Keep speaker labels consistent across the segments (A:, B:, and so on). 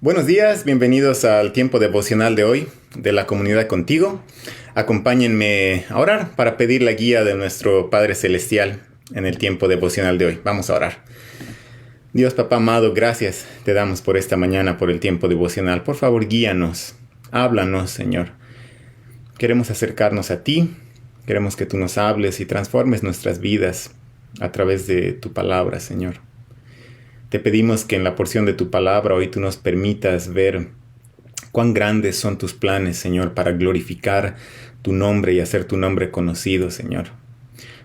A: Buenos días, bienvenidos al tiempo devocional de hoy de la comunidad contigo. Acompáñenme a orar para pedir la guía de nuestro Padre Celestial en el tiempo devocional de hoy. Vamos a orar. Dios Papá amado, gracias te damos por esta mañana, por el tiempo devocional. Por favor, guíanos, háblanos, Señor. Queremos acercarnos a ti, queremos que tú nos hables y transformes nuestras vidas a través de tu palabra, Señor. Te pedimos que en la porción de tu palabra hoy tú nos permitas ver cuán grandes son tus planes, Señor, para glorificar tu nombre y hacer tu nombre conocido, Señor.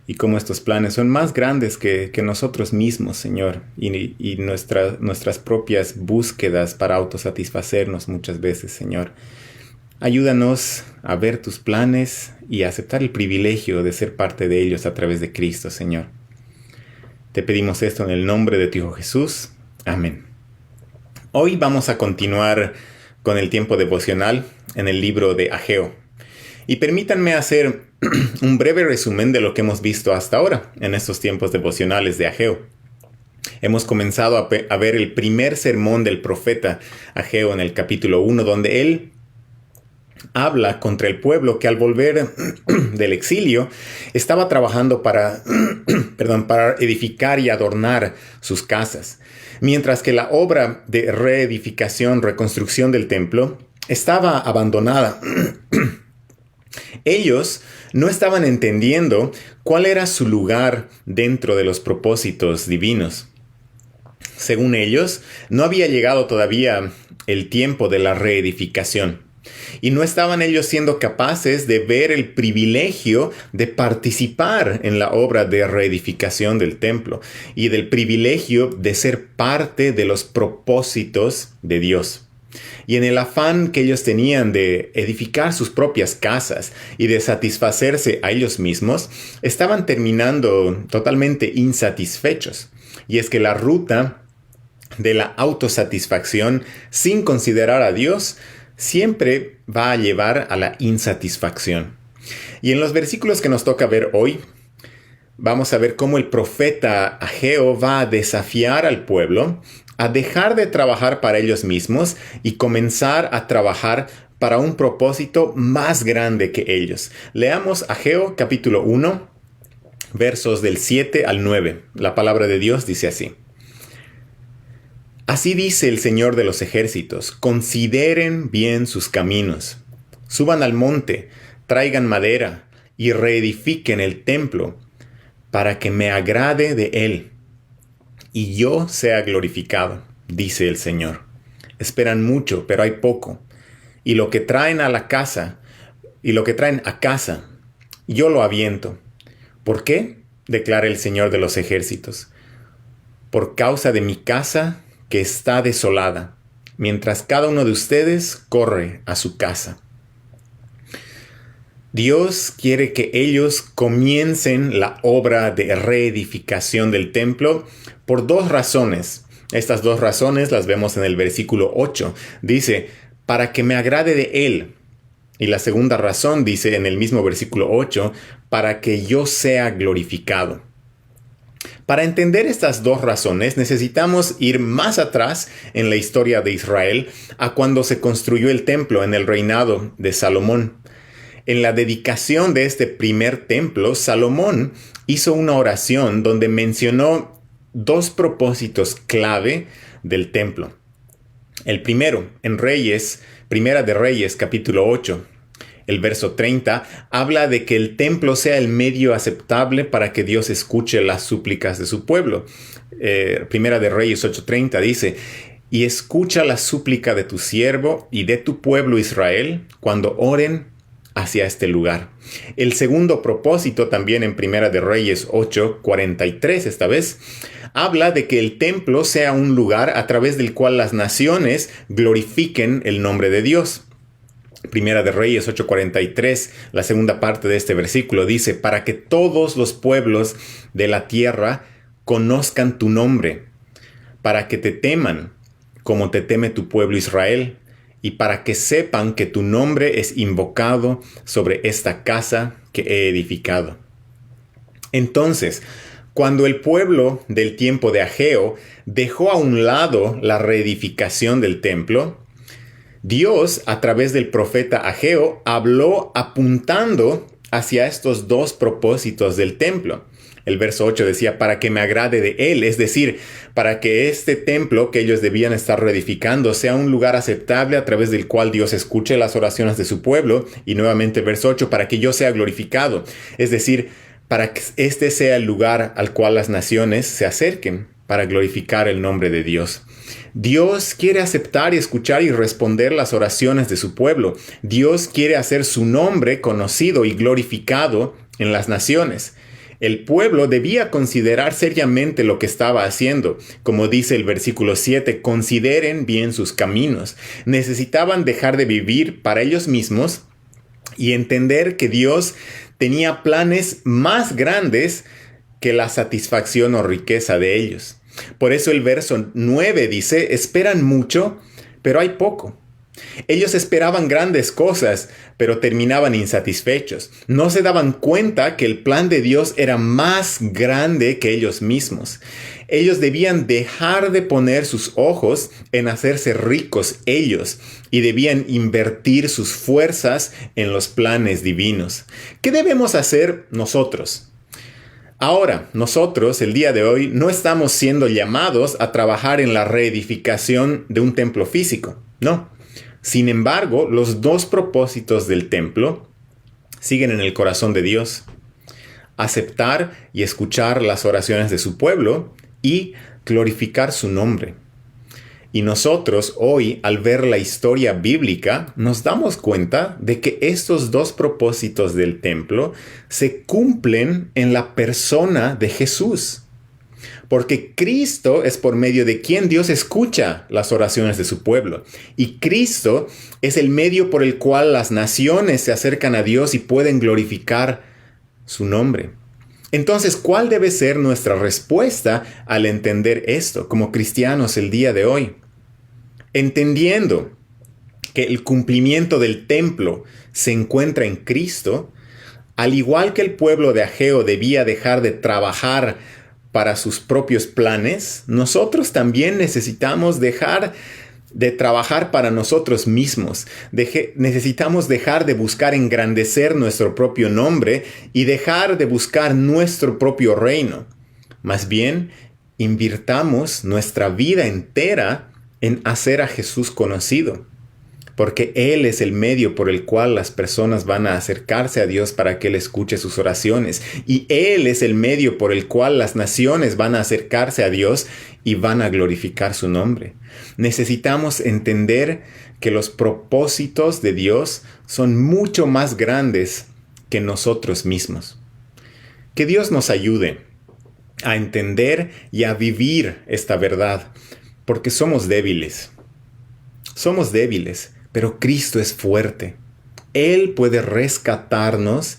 A: Y cómo estos planes son más grandes que nosotros mismos, Señor, y nuestras propias búsquedas para autosatisfacernos muchas veces, Señor. Ayúdanos a ver tus planes y a aceptar el privilegio de ser parte de ellos a través de Cristo, Señor. Te pedimos esto en el nombre de tu Hijo Jesús. Amén. Hoy vamos a continuar con el tiempo devocional en el libro de Ageo. Y permítanme hacer un breve resumen de lo que hemos visto hasta ahora en estos tiempos devocionales de Ageo. Hemos comenzado a ver el primer sermón del profeta Ageo en el capítulo 1, donde él habla contra el pueblo que al volver del exilio estaba trabajando para edificar y adornar sus casas, mientras que la obra de reedificación, reconstrucción del templo estaba abandonada. Ellos no estaban entendiendo cuál era su lugar dentro de los propósitos divinos. Según ellos, no había llegado todavía el tiempo de la reedificación. Y no estaban ellos siendo capaces de ver el privilegio de participar en la obra de reedificación del templo y del privilegio de ser parte de los propósitos de Dios. Y en el afán que ellos tenían de edificar sus propias casas y de satisfacerse a ellos mismos, estaban terminando totalmente insatisfechos. Y es que la ruta de la autosatisfacción sin considerar a Dios siempre va a llevar a la insatisfacción. Y en los versículos que nos toca ver hoy, vamos a ver cómo el profeta Ageo va a desafiar al pueblo a dejar de trabajar para ellos mismos y comenzar a trabajar para un propósito más grande que ellos. Leamos Ageo capítulo 1, versos del 7 al 9. La palabra de Dios dice así. Así dice el Señor de los ejércitos, consideren bien sus caminos. Suban al monte, traigan madera y reedifiquen el templo para que me agrade de él y yo sea glorificado, dice el Señor. Esperan mucho, pero hay poco. Y lo que traen a casa, yo lo aviento. ¿Por qué? Declara el Señor de los ejércitos. Por causa de mi casa que está desolada, mientras cada uno de ustedes corre a su casa. Dios quiere que ellos comiencen la obra de reedificación del templo por dos razones. Estas dos razones las vemos en el versículo 8. Dice, para que me agrade de él. Y la segunda razón dice en el mismo versículo 8, para que yo sea glorificado. Para entender estas dos razones, necesitamos ir más atrás en la historia de Israel a cuando se construyó el templo en el reinado de Salomón. En la dedicación de este primer templo, Salomón hizo una oración donde mencionó dos propósitos clave del templo. El primero, en Primera de Reyes, capítulo 8. El verso 30 habla de que el templo sea el medio aceptable para que Dios escuche las súplicas de su pueblo. Primera de Reyes 8:30 dice, y escucha la súplica de tu siervo y de tu pueblo Israel cuando oren hacia este lugar. El segundo propósito también en Primera de Reyes 8:43 esta vez, habla de que el templo sea un lugar a través del cual las naciones glorifiquen el nombre de Dios. Primera de Reyes 8:43, la segunda parte de este versículo dice, para que todos los pueblos de la tierra conozcan tu nombre, para que te teman como te teme tu pueblo Israel, y para que sepan que tu nombre es invocado sobre esta casa que he edificado. Entonces, cuando el pueblo del tiempo de Ageo dejó a un lado la reedificación del templo, Dios, a través del profeta Ageo, habló apuntando hacia estos dos propósitos del templo. El verso 8 decía, para que me agrade de él, es decir, para que este templo que ellos debían estar reedificando sea un lugar aceptable a través del cual Dios escuche las oraciones de su pueblo. Y nuevamente el verso 8, para que yo sea glorificado, es decir, para que este sea el lugar al cual las naciones se acerquen para glorificar el nombre de Dios. Dios quiere aceptar y escuchar y responder las oraciones de su pueblo. Dios quiere hacer su nombre conocido y glorificado en las naciones. El pueblo debía considerar seriamente lo que estaba haciendo. Como dice el versículo 7, consideren bien sus caminos. Necesitaban dejar de vivir para ellos mismos y entender que Dios tenía planes más grandes que la satisfacción o riqueza de ellos. Por eso el verso 9 dice, esperan mucho, pero hay poco. Ellos esperaban grandes cosas, pero terminaban insatisfechos. No se daban cuenta que el plan de Dios era más grande que ellos mismos. Ellos debían dejar de poner sus ojos en hacerse ricos ellos y debían invertir sus fuerzas en los planes divinos. ¿Qué debemos hacer nosotros? Ahora, nosotros, el día de hoy, no estamos siendo llamados a trabajar en la reedificación de un templo físico, no. Sin embargo, los dos propósitos del templo siguen en el corazón de Dios: aceptar y escuchar las oraciones de su pueblo y glorificar su nombre. Y nosotros hoy, al ver la historia bíblica, nos damos cuenta de que estos dos propósitos del templo se cumplen en la persona de Jesús. Porque Cristo es por medio de quien Dios escucha las oraciones de su pueblo. Y Cristo es el medio por el cual las naciones se acercan a Dios y pueden glorificar su nombre. Entonces, ¿cuál debe ser nuestra respuesta al entender esto como cristianos el día de hoy? Entendiendo que el cumplimiento del templo se encuentra en Cristo, al igual que el pueblo de Ageo debía dejar de trabajar para sus propios planes, nosotros también necesitamos dejar de trabajar para nosotros mismos. Necesitamos dejar de buscar engrandecer nuestro propio nombre y dejar de buscar nuestro propio reino. Más bien, invirtamos nuestra vida entera en hacer a Jesús conocido, porque Él es el medio por el cual las personas van a acercarse a Dios para que Él escuche sus oraciones. Y Él es el medio por el cual las naciones van a acercarse a Dios y van a glorificar su nombre. Necesitamos entender que los propósitos de Dios son mucho más grandes que nosotros mismos. Que Dios nos ayude a entender y a vivir esta verdad, porque somos débiles. Somos débiles, pero Cristo es fuerte. Él puede rescatarnos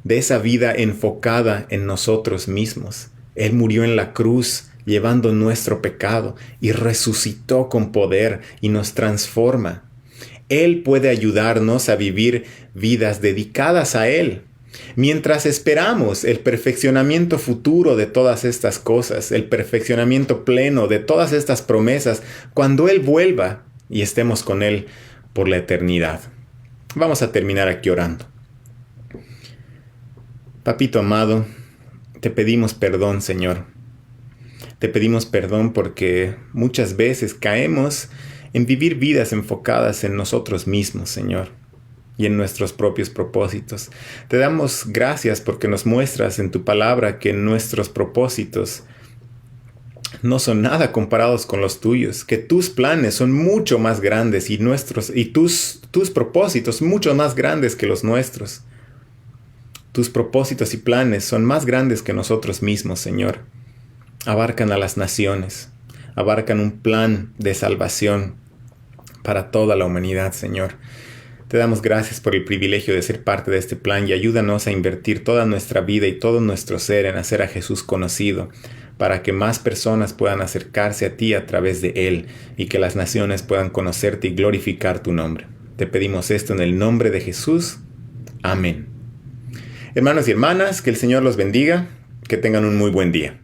A: de esa vida enfocada en nosotros mismos. Él murió en la cruz llevando nuestro pecado y resucitó con poder y nos transforma. Él puede ayudarnos a vivir vidas dedicadas a Él. Mientras esperamos el perfeccionamiento futuro de todas estas cosas, el perfeccionamiento pleno de todas estas promesas, cuando Él vuelva y estemos con Él por la eternidad. Vamos a terminar aquí orando. Papito amado, te pedimos perdón, Señor. Te pedimos perdón porque muchas veces caemos en vivir vidas enfocadas en nosotros mismos, Señor, y en nuestros propios propósitos. Te damos gracias porque nos muestras en tu palabra que nuestros propósitos no son nada comparados con los tuyos, que tus planes son mucho más grandes y tus propósitos mucho más grandes que los nuestros. Tus propósitos y planes son más grandes que nosotros mismos, Señor. Abarcan a las naciones, abarcan un plan de salvación para toda la humanidad, Señor. Te damos gracias por el privilegio de ser parte de este plan y ayúdanos a invertir toda nuestra vida y todo nuestro ser en hacer a Jesús conocido, para que más personas puedan acercarse a ti a través de Él y que las naciones puedan conocerte y glorificar tu nombre. Te pedimos esto en el nombre de Jesús. Amén. Hermanos y hermanas, que el Señor los bendiga, que tengan un muy buen día.